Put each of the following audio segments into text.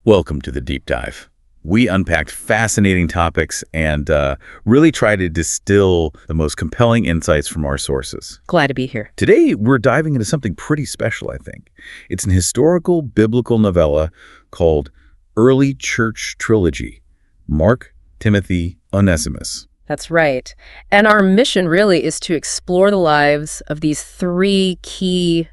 Welcome to the Deep Dive. We unpacked fascinating topics and really try to distill the most compelling insights from our sources. Glad to be here. Today, we're diving into something pretty special, I think. It's an historical biblical novella called Early Church Trilogy, Mark, Timothy, Onesimus. That's right. And our mission really is to explore the lives of these three key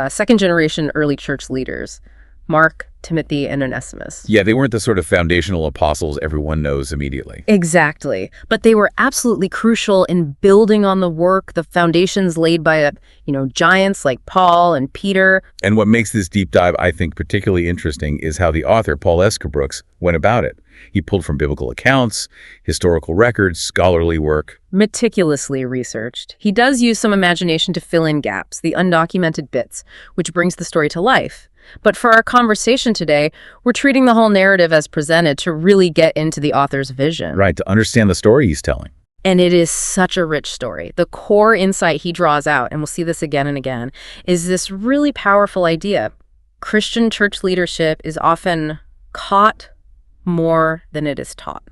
second-generation early church leaders, Mark, Timothy, and Onesimus. Yeah, they weren't the sort of foundational apostles everyone knows immediately. Exactly. But they were absolutely crucial in building on the work, the foundations laid by, giants like Paul and Peter. And what makes this deep dive, I think, particularly interesting is how the author, Paul Escabrooks, went about it. He pulled from biblical accounts, historical records, scholarly work. Meticulously researched. He does use some imagination to fill in gaps, the undocumented bits, which brings the story to life. But for our conversation today, we're treating the whole narrative as presented to really get into the author's vision. Right, to understand the story he's telling. And it is such a rich story. The core insight he draws out, and we'll see this again and again, is this really powerful idea. Christian church leadership is often caught more than it is taught.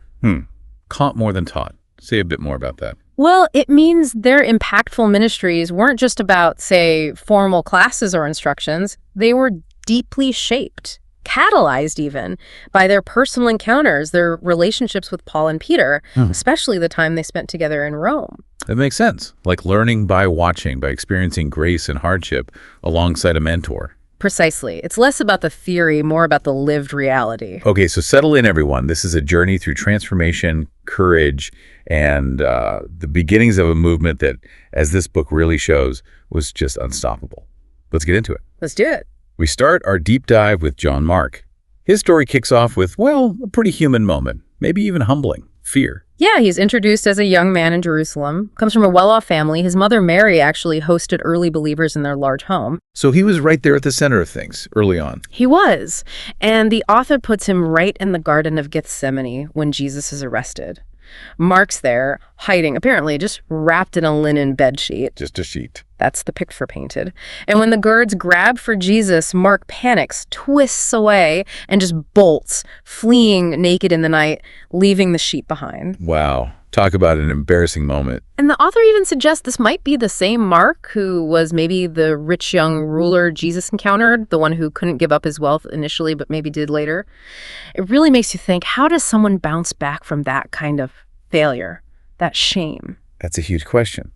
Caught more than taught. Say a bit more about that. Well, it means their impactful ministries weren't just about, say, formal classes or instructions. They were deeply shaped, catalyzed even, by their personal encounters, their relationships with Paul and Peter, especially the time they spent together in Rome. That makes sense. Like learning by watching, by experiencing grace and hardship alongside a mentor. Precisely. It's less about the theory, more about the lived reality. Okay, so settle in, everyone. This is a journey through transformation, courage, and the beginnings of a movement that, as this book really shows, was just unstoppable. Let's get into it. Let's do it. We start our deep dive with John Mark. His story kicks off with, well, a pretty human moment, maybe even humbling, fear. Yeah, he's introduced as a young man in Jerusalem, comes from a well-off family. His mother, Mary, actually hosted early believers in their large home. So he was right there at the center of things early on. He was. And the author puts him right in the Garden of Gethsemane when Jesus is arrested. Mark's there, hiding, apparently just wrapped in a linen bedsheet. Just a sheet. That's the picture painted. And when the guards grab for Jesus, Mark panics, twists away, and just bolts, fleeing naked in the night, leaving the sheet behind. Wow. Talk about an embarrassing moment. And the author even suggests this might be the same Mark who was maybe the rich young ruler Jesus encountered, the one who couldn't give up his wealth initially, but maybe did later. It really makes you think, how does someone bounce back from that kind of failure, that shame? That's a huge question.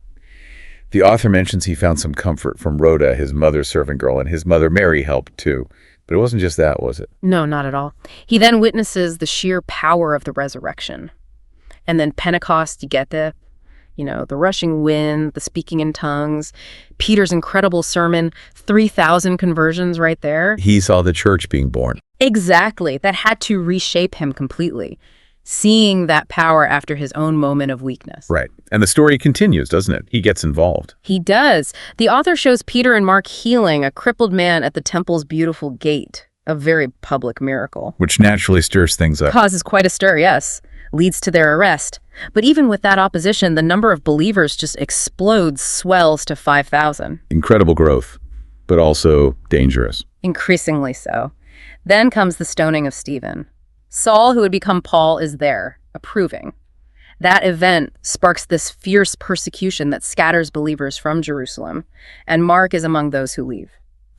The author mentions he found some comfort from Rhoda, his mother's servant girl, and his mother Mary helped too. But it wasn't just that, was it? No, not at all. He then witnesses the sheer power of the resurrection. And then Pentecost, you get the rushing wind, the speaking in tongues, Peter's incredible sermon, 3,000 conversions right there. He saw the church being born. Exactly. That had to reshape him completely, seeing that power after his own moment of weakness. Right. And the story continues, doesn't it? He gets involved. He does. The author shows Peter and Mark healing a crippled man at the temple's beautiful gate, a very public miracle. Which naturally stirs things up. Causes quite a stir, yes. Leads to their arrest. But even with that opposition, the number of believers just explodes, swells to 5,000. Incredible growth, but also dangerous. Increasingly so. Then comes the stoning of Stephen. Saul, who would become Paul, is there, approving. That event sparks this fierce persecution that scatters believers from Jerusalem, and Mark is among those who leave.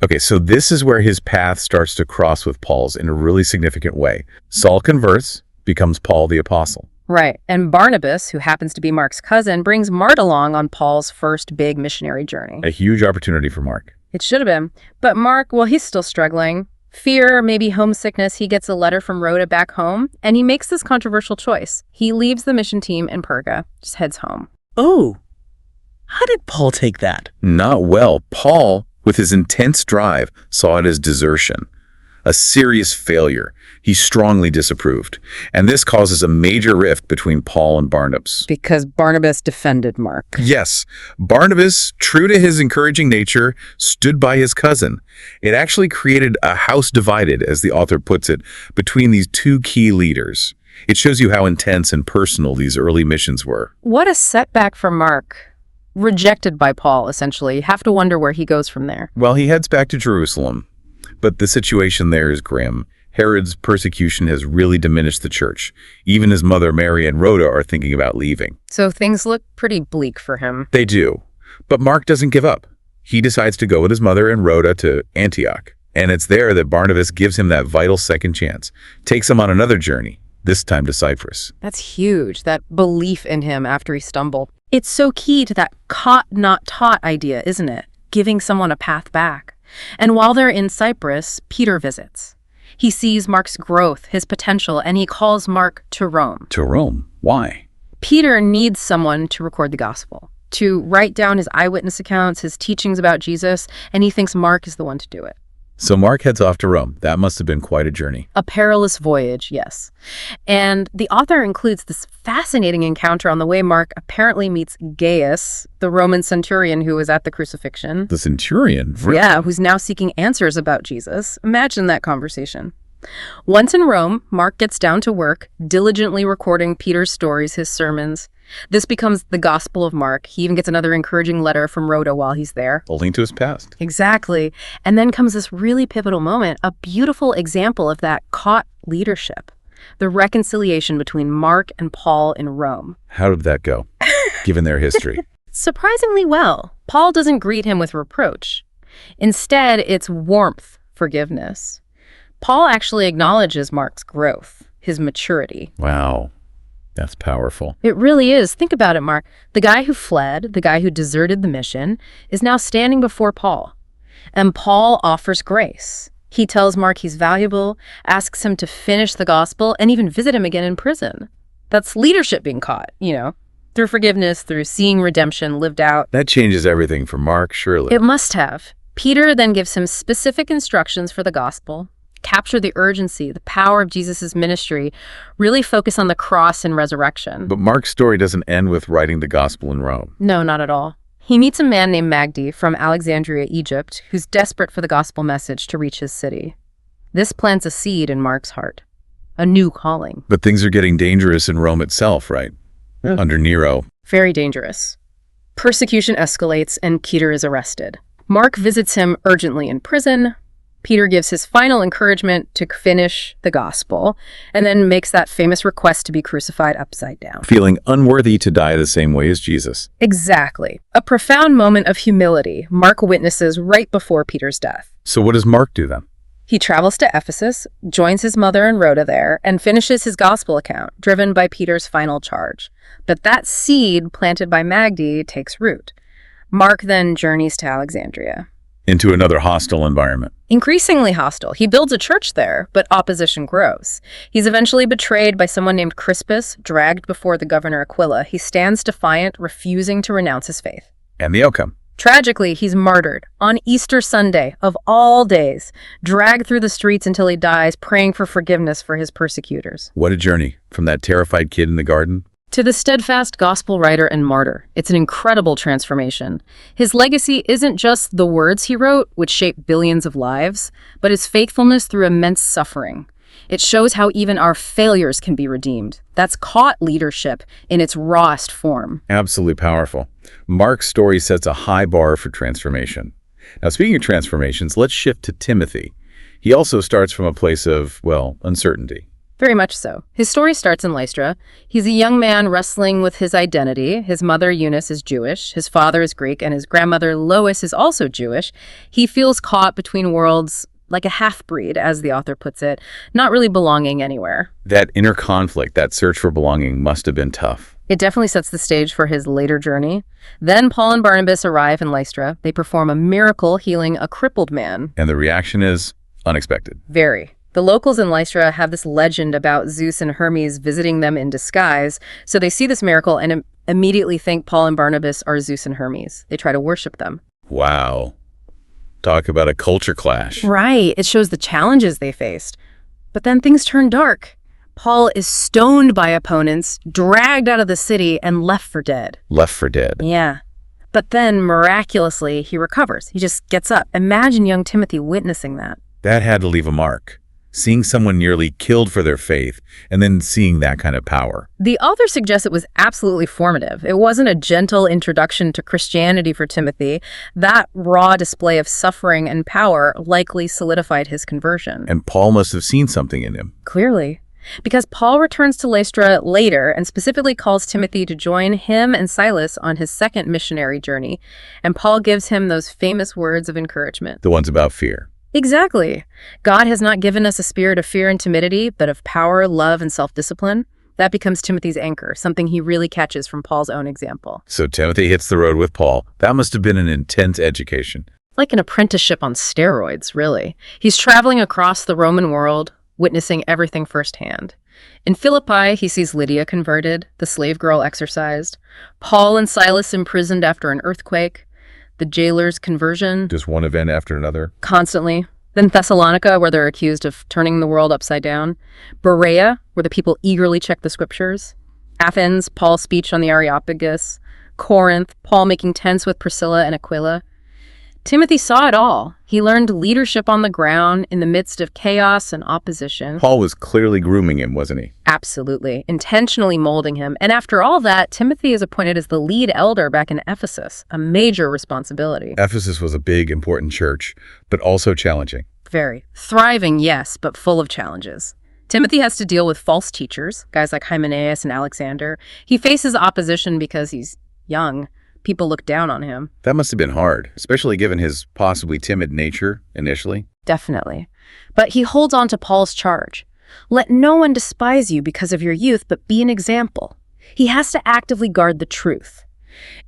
Okay, so this is where his path starts to cross with Paul's in a really significant way. Saul converts, becomes Paul the Apostle. Right, and Barnabas, who happens to be Mark's cousin, brings Mark along on Paul's first big missionary journey. A huge opportunity for Mark. It should have been. But Mark, well, he's still struggling. Fear, maybe homesickness. He gets a letter from Rhoda back home, and he makes this controversial choice. He leaves the mission team in Perga, just heads home. Oh, how did Paul take that? Not well. Paul, with his intense drive, saw it as desertion. A serious failure. He strongly disapproved. And this causes a major rift between Paul and Barnabas. Because Barnabas defended Mark. Yes. Barnabas, true to his encouraging nature, stood by his cousin. It actually created a house divided, as the author puts it, between these two key leaders. It shows you how intense and personal these early missions were. What a setback for Mark. Rejected by Paul, essentially. You have to wonder where he goes from there. Well, he heads back to Jerusalem. But the situation there is grim. Herod's persecution has really diminished the church. Even his mother Mary and Rhoda are thinking about leaving. So things look pretty bleak for him. They do. But Mark doesn't give up. He decides to go with his mother and Rhoda to Antioch. And it's there that Barnabas gives him that vital second chance, takes him on another journey, this time to Cyprus. That's huge, that belief in him after he stumbled. It's so key to that caught, not taught idea, isn't it? Giving someone a path back. And while they're in Cyprus, Peter visits. He sees Mark's growth, his potential, and he calls Mark to Rome. To Rome? Why? Peter needs someone to record the gospel, to write down his eyewitness accounts, his teachings about Jesus, and he thinks Mark is the one to do it. So Mark heads off to Rome. That must have been quite a journey. A perilous voyage, yes. And the author includes this fascinating encounter on the way Mark apparently meets Gaius, the Roman centurion who was at the crucifixion. The centurion? Yeah, who's now seeking answers about Jesus. Imagine that conversation. Once in Rome, Mark gets down to work, diligently recording Peter's stories, his sermons. This becomes the Gospel of Mark. He even gets another encouraging letter from Rhoda while he's there. A link to his past. Exactly. And then comes this really pivotal moment, a beautiful example of that caught leadership, the reconciliation between Mark and Paul in Rome. How did that go, given their history? Surprisingly well. Paul doesn't greet him with reproach. Instead, it's warmth, forgiveness. Paul actually acknowledges Mark's growth, his maturity. Wow. That's powerful. It really is. Think about it, Mark. The guy who fled, the guy who deserted the mission, is now standing before Paul. And Paul offers grace. He tells Mark he's valuable, asks him to finish the gospel, and even visit him again in prison. That's leadership being caught, through forgiveness, through seeing redemption lived out. That changes everything for Mark, surely. It must have. Peter then gives him specific instructions for the gospel. Capture the urgency, the power of Jesus' ministry, really focus on the cross and resurrection. But Mark's story doesn't end with writing the gospel in Rome. No, not at all. He meets a man named Magdi from Alexandria, Egypt, who's desperate for the gospel message to reach his city. This plants a seed in Mark's heart, a new calling. But things are getting dangerous in Rome itself, right? Under Nero. Very dangerous. Persecution escalates and Peter is arrested. Mark visits him urgently in prison. Peter gives his final encouragement to finish the gospel, and then makes that famous request to be crucified upside down. Feeling unworthy to die the same way as Jesus. Exactly. A profound moment of humility Mark witnesses right before Peter's death. So what does Mark do then? He travels to Ephesus, joins his mother and Rhoda there, and finishes his gospel account, driven by Peter's final charge. But that seed planted by Magdi takes root. Mark then journeys to Alexandria. Into another hostile environment. Increasingly hostile. He builds a church there, but opposition grows. He's eventually betrayed by someone named Crispus, dragged before the governor Aquila. He stands defiant, refusing to renounce his faith. And the outcome? Tragically, he's martyred on Easter Sunday, of all days, dragged through the streets until he dies, praying for forgiveness for his persecutors. What a journey, from that terrified kid in the garden to the steadfast gospel writer and martyr. It's an incredible transformation. His legacy isn't just the words he wrote, which shaped billions of lives, but his faithfulness through immense suffering. It shows how even our failures can be redeemed. That's caught leadership in its rawest form. Absolutely powerful. Mark's story sets a high bar for transformation. Now, speaking of transformations, let's shift to Timothy. He also starts from a place of, uncertainty. Very much so. His story starts in Lystra. He's a young man wrestling with his identity. His mother, Eunice, is Jewish. His father is Greek, and his grandmother, Lois, is also Jewish. He feels caught between worlds, like a half-breed, as the author puts it, not really belonging anywhere. That inner conflict, that search for belonging, must have been tough. It definitely sets the stage for his later journey. Then Paul and Barnabas arrive in Lystra. They perform a miracle healing a crippled man. And the reaction is unexpected. Very. The locals in Lystra have this legend about Zeus and Hermes visiting them in disguise, so they see this miracle and immediately think Paul and Barnabas are Zeus and Hermes. They try to worship them. Wow. Talk about a culture clash. Right. It shows the challenges they faced. But then things turn dark. Paul is stoned by opponents, dragged out of the city, and left for dead. Left for dead. Yeah. But then, miraculously, he recovers. He just gets up. Imagine young Timothy witnessing that. That had to leave a mark. seeing someone nearly killed for their faith, and then seeing that kind of power. The author suggests it was absolutely formative. It wasn't a gentle introduction to Christianity for Timothy. That raw display of suffering and power likely solidified his conversion. And Paul must have seen something in him. Clearly. Because Paul returns to Lystra later and specifically calls Timothy to join him and Silas on his second missionary journey, and Paul gives him those famous words of encouragement. The ones about fear. Exactly. God has not given us a spirit of fear and timidity, but of power, love, and self-discipline. That becomes Timothy's anchor, something he really catches from Paul's own example. So Timothy hits the road with Paul. That must have been an intense education. Like an apprenticeship on steroids, really. He's traveling across the Roman world, witnessing everything firsthand. In Philippi, he sees Lydia converted, the slave girl exorcised, Paul and Silas imprisoned after an earthquake, the jailer's conversion. Just one event after another. Constantly. Then Thessalonica, where they're accused of turning the world upside down. Berea, where the people eagerly check the scriptures. Athens, Paul's speech on the Areopagus. Corinth, Paul making tents with Priscilla and Aquila. Timothy saw it all. He learned leadership on the ground in the midst of chaos and opposition. Paul was clearly grooming him, wasn't he? Absolutely. Intentionally molding him. And after all that, Timothy is appointed as the lead elder back in Ephesus, a major responsibility. Ephesus was a big, important church, but also challenging. Very. Thriving, yes, but full of challenges. Timothy has to deal with false teachers, guys like Hymenaeus and Alexander. He faces opposition because he's young. People look down on him. That must have been hard, especially given his possibly timid nature initially. Definitely. But he holds on to Paul's charge. Let no one despise you because of your youth, but be an example. He has to actively guard the truth.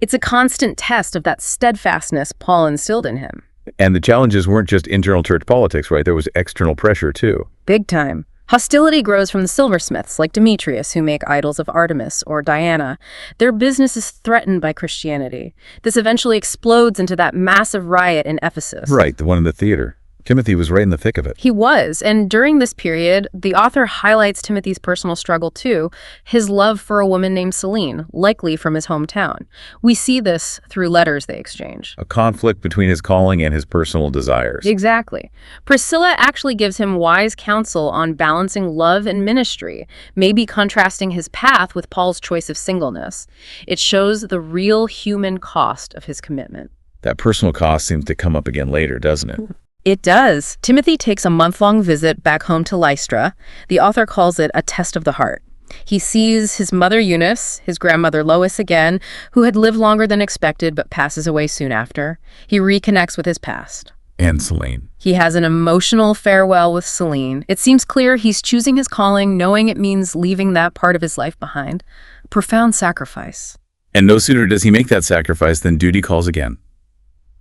It's a constant test of that steadfastness Paul instilled in him. And the challenges weren't just internal church politics, right? There was external pressure, too. Big time. Hostility grows from the silversmiths like Demetrius, who make idols of Artemis or Diana. Their business is threatened by Christianity. This eventually explodes into that massive riot in Ephesus. Right, the one in the theater. Timothy was right in the thick of it. He was, and during this period, the author highlights Timothy's personal struggle too, his love for a woman named Selene, likely from his hometown. We see this through letters they exchange. A conflict between his calling and his personal desires. Exactly. Priscilla actually gives him wise counsel on balancing love and ministry, maybe contrasting his path with Paul's choice of singleness. It shows the real human cost of his commitment. That personal cost seems to come up again later, doesn't it? It does. Timothy takes a month-long visit back home to Lystra. The author calls it a test of the heart. He sees his mother Eunice, his grandmother Lois again, who had lived longer than expected but passes away soon after. He reconnects with his past. And Selene. He has an emotional farewell with Selene. It seems clear he's choosing his calling, knowing it means leaving that part of his life behind. Profound sacrifice. And no sooner does he make that sacrifice than duty calls again.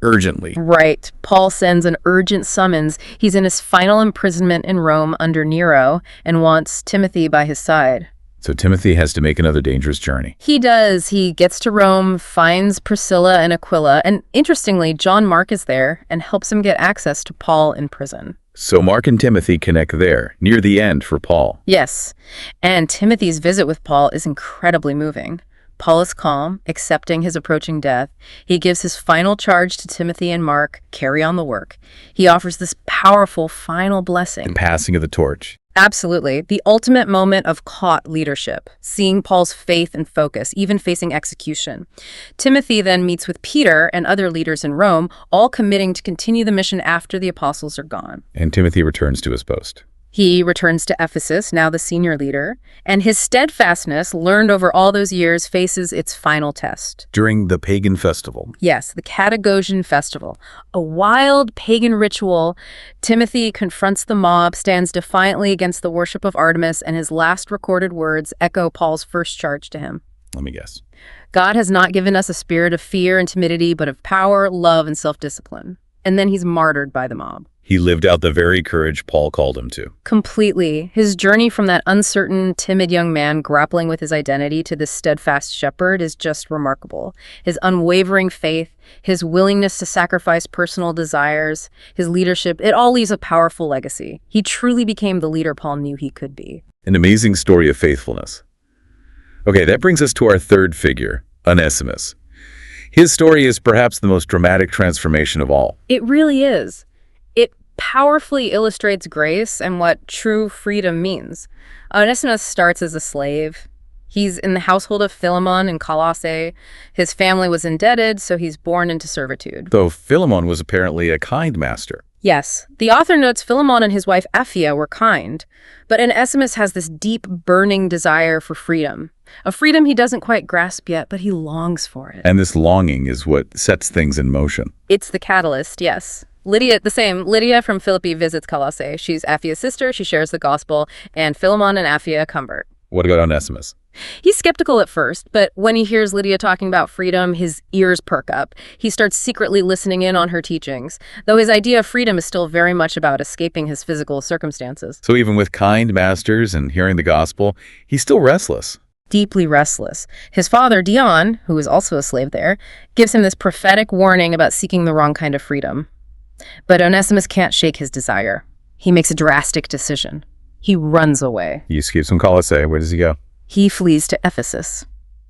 Urgently. Right. Paul sends an urgent summons. He's in his final imprisonment in Rome under Nero and wants Timothy by his side. So Timothy has to make another dangerous journey. He does. He gets to Rome, finds Priscilla and Aquila, and interestingly, John Mark is there and helps him get access to Paul in prison. So Mark and Timothy connect there, near the end for Paul. Yes. And Timothy's visit with Paul is incredibly moving. Paul is calm, accepting his approaching death. He gives his final charge to Timothy and Mark, carry on the work. He offers this powerful final blessing. And passing of the torch. Absolutely. The ultimate moment of caught leadership, seeing Paul's faith and focus, even facing execution. Timothy then meets with Peter and other leaders in Rome, all committing to continue the mission after the apostles are gone. And Timothy returns to his post. He returns to Ephesus, now the senior leader, and his steadfastness, learned over all those years, faces its final test. During the pagan festival. Yes, the Catagosian festival. A wild pagan ritual. Timothy confronts the mob, stands defiantly against the worship of Artemis, and his last recorded words echo Paul's first charge to him. Let me guess. God has not given us a spirit of fear and timidity, but of power, love, and self-discipline. And then he's martyred by the mob. He lived out the very courage Paul called him to. Completely. His journey from that uncertain, timid young man grappling with his identity to this steadfast shepherd is just remarkable. His unwavering faith, his willingness to sacrifice personal desires, his leadership, it all leaves a powerful legacy. He truly became the leader Paul knew he could be. An amazing story of faithfulness. Okay, that brings us to our third figure, Onesimus. His story is perhaps the most dramatic transformation of all. It really is. It powerfully illustrates grace and what true freedom means. Onesimus starts as a slave. He's in the household of Philemon in Colossae. His family was indebted, so he's born into servitude. Though Philemon was apparently a kind master. Yes, the author notes Philemon and his wife Apphia were kind, but Onesimus has this deep, burning desire for freedom. A freedom he doesn't quite grasp yet, but he longs for it. And this longing is what sets things in motion. It's the catalyst, yes. Lydia from Philippi visits Colossae. She's Aphia's sister, she shares the gospel, and Philemon and Apphia convert. What about Onesimus? He's skeptical at first, but when he hears Lydia talking about freedom, his ears perk up. He starts secretly listening in on her teachings, though his idea of freedom is still very much about escaping his physical circumstances. So even with kind masters and hearing the gospel, he's still restless. Deeply restless. His father, Dion, who is also a slave there, gives him this prophetic warning about seeking the wrong kind of freedom. But Onesimus can't shake his desire. He makes a drastic decision. He runs away. He escapes from Colossae. Where does he go? He flees to Ephesus.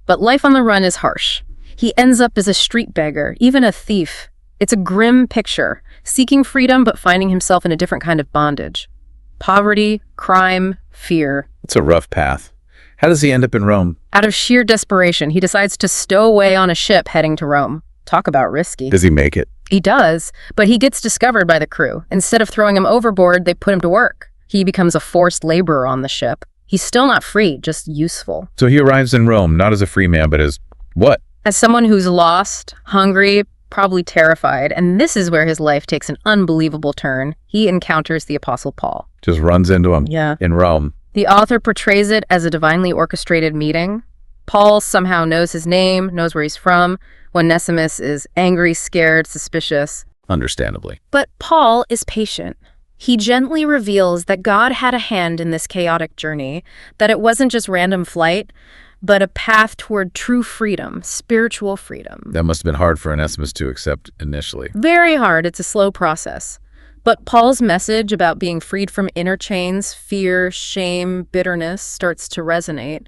But life on the run is harsh. He ends up as a street beggar, even a thief. It's a grim picture, seeking freedom but finding himself in a different kind of bondage. Poverty, crime, fear. It's a rough path. How does he end up in Rome? Out of sheer desperation, he decides to stow away on a ship heading to Rome. Talk about risky. Does he make it? He does, but he gets discovered by the crew. Instead of throwing him overboard, they put him to work. He becomes a forced laborer on the ship. He's still not free, just useful. So he arrives in Rome, not as a free man, but as what? As someone who's lost, hungry, probably terrified, and this is where his life takes an unbelievable turn. He encounters the Apostle Paul. Just runs into him in Rome. The author portrays it as a divinely orchestrated meeting. Paul somehow knows his name, knows where he's from. Onesimus is angry, scared, suspicious. Understandably. But Paul is patient. He gently reveals that God had a hand in this chaotic journey, that it wasn't just random flight, but a path toward true freedom, spiritual freedom. That must have been hard for Onesimus to accept initially. Very hard. It's a slow process. But Paul's message about being freed from inner chains, fear, shame, bitterness starts to resonate.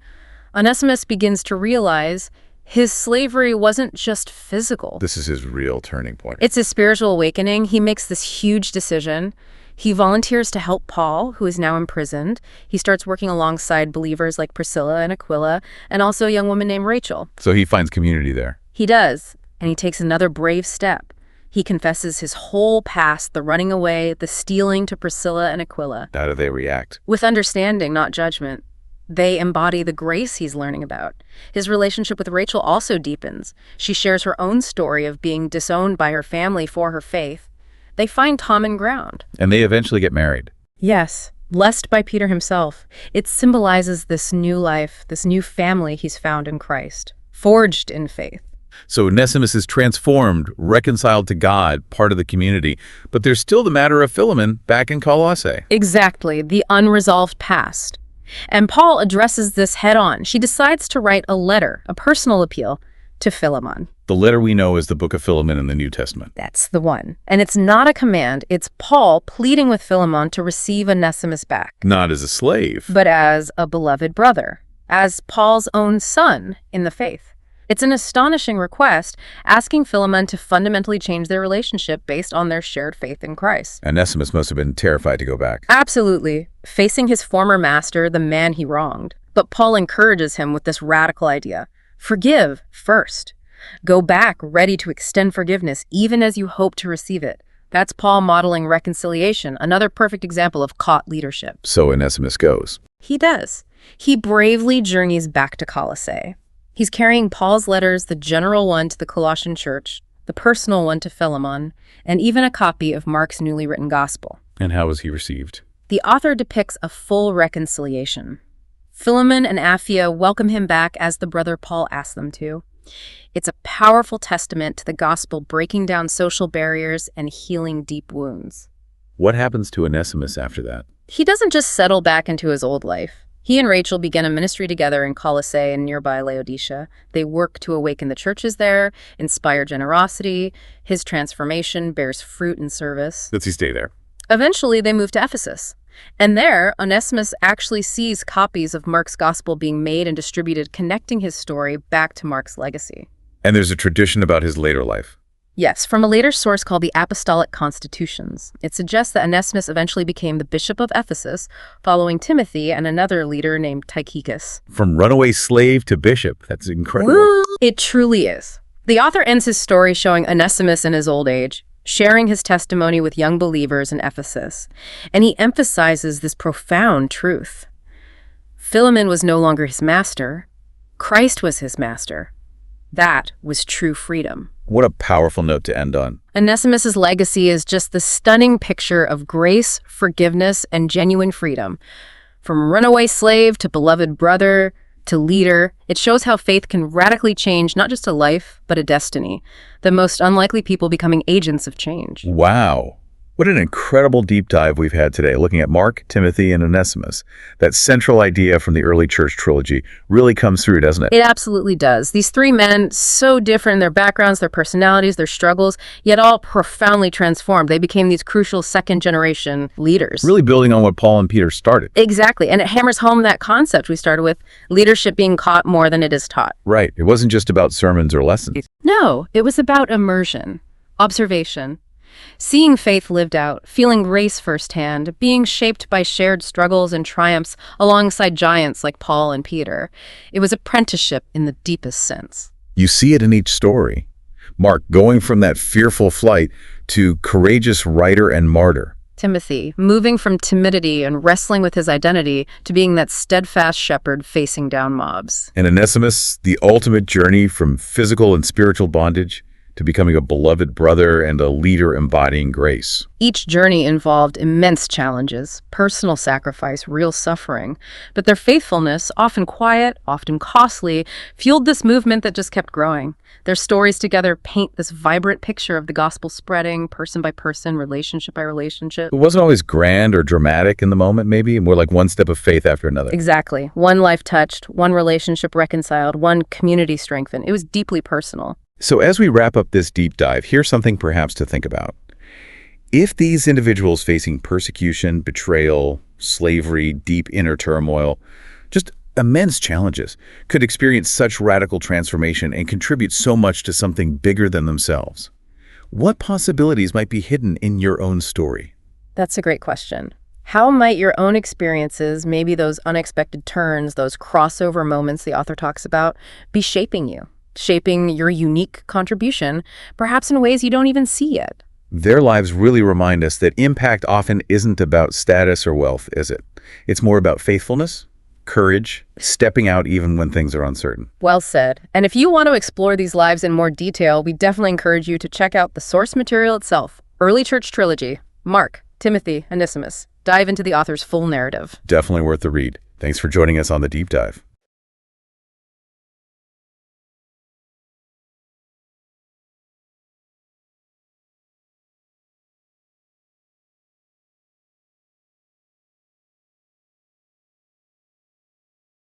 Onesimus begins to realize his slavery wasn't just physical. This is his real turning point. It's a spiritual awakening. He makes this huge decision. He volunteers to help Paul, who is now imprisoned. He starts working alongside believers like Priscilla and Aquila, and also a young woman named Rachel. So he finds community there. He does, and he takes another brave step. He confesses his whole past, the running away, the stealing to Priscilla and Aquila. How do they react? With understanding, not judgment. They embody the grace he's learning about. His relationship with Rachel also deepens. She shares her own story of being disowned by her family for her faith. They find common ground. And they eventually get married. Yes, blessed by Peter himself. It symbolizes this new life, this new family he's found in Christ, forged in faith. So Onesimus is transformed, reconciled to God, part of the community. But there's still the matter of Philemon back in Colossae. Exactly, the unresolved past. And Paul addresses this head on. She decides to write a letter, a personal appeal, to Philemon. The letter we know is the book of Philemon in the New Testament. That's the one. And it's not a command. It's Paul pleading with Philemon to receive Onesimus back. Not as a slave. But as a beloved brother, as Paul's own son in the faith. It's an astonishing request, asking Philemon to fundamentally change their relationship based on their shared faith in Christ. Onesimus must have been terrified to go back. Absolutely, facing his former master, the man he wronged. But Paul encourages him with this radical idea. Forgive first. Go back ready to extend forgiveness even as you hope to receive it. That's Paul modeling reconciliation, another perfect example of caught leadership. So Onesimus goes. He does. He bravely journeys back to Colossae. He's carrying Paul's letters, the general one to the Colossian church, the personal one to Philemon, and even a copy of Mark's newly written gospel. And how was he received? The author depicts a full reconciliation. Philemon and Apphia welcome him back as the brother Paul asked them to. It's a powerful testament to the gospel breaking down social barriers and healing deep wounds. What happens to Onesimus after that? He doesn't just settle back into his old life. He and Rachel began a ministry together in Colossae and nearby Laodicea. They work to awaken the churches there, inspire generosity. His transformation bears fruit in service. Does he stay there? Eventually, they move to Ephesus. And there, Onesimus actually sees copies of Mark's gospel being made and distributed, connecting his story back to Mark's legacy. And there's a tradition about his later life. Yes, from a later source called the Apostolic Constitutions. It suggests that Onesimus eventually became the bishop of Ephesus, following Timothy and another leader named Tychicus. From runaway slave to bishop. That's incredible. Woo! It truly is. The author ends his story showing Onesimus in his old age, sharing his testimony with young believers in Ephesus. And he emphasizes this profound truth. Philemon was no longer his master. Christ was his master. That was true freedom. What a powerful note to end on. Onesimus's legacy is just the stunning picture of grace, forgiveness, and genuine freedom. From runaway slave to beloved brother to leader, it shows how faith can radically change not just a life, but a destiny. The most unlikely people becoming agents of change. Wow. What an incredible deep dive we've had today, looking at Mark, Timothy, and Onesimus. That central idea from the early church trilogy really comes through, doesn't it? It absolutely does. These three men, so different in their backgrounds, their personalities, their struggles, yet all profoundly transformed. They became these crucial second-generation leaders. Really building on what Paul and Peter started. Exactly. And it hammers home that concept we started with, leadership being caught more than it is taught. Right. It wasn't just about sermons or lessons. No, it was about immersion, observation, seeing faith lived out, feeling grace firsthand, being shaped by shared struggles and triumphs alongside giants like Paul and Peter. It was apprenticeship in the deepest sense. You see it in each story. Mark going from that fearful flight to courageous writer and martyr. Timothy, moving from timidity and wrestling with his identity to being that steadfast shepherd facing down mobs. And Onesimus, the ultimate journey from physical and spiritual bondage to becoming a beloved brother and a leader embodying grace. Each journey involved immense challenges, personal sacrifice, real suffering. But their faithfulness, often quiet, often costly, fueled this movement that just kept growing. Their stories together paint this vibrant picture of the gospel spreading, person by person, relationship by relationship. It wasn't always grand or dramatic in the moment, maybe, more like one step of faith after another. Exactly. One life touched, one relationship reconciled, one community strengthened. It was deeply personal. So as we wrap up this deep dive, here's something perhaps to think about. If these individuals facing persecution, betrayal, slavery, deep inner turmoil, just immense challenges, could experience such radical transformation and contribute so much to something bigger than themselves, what possibilities might be hidden in your own story? That's a great question. How might your own experiences, maybe those unexpected turns, those crossover moments the author talks about, be shaping you? Shaping your unique contribution, perhaps in ways you don't even see yet. Their lives really remind us that impact often isn't about status or wealth, is it? It's more about faithfulness, courage, stepping out even when things are uncertain. Well said. And if you want to explore these lives in more detail, we definitely encourage you to check out the source material itself, Early Church Trilogy, Mark, Timothy, Onesimus. Dive into the author's full narrative. Definitely worth the read. Thanks for joining us on The Deep Dive.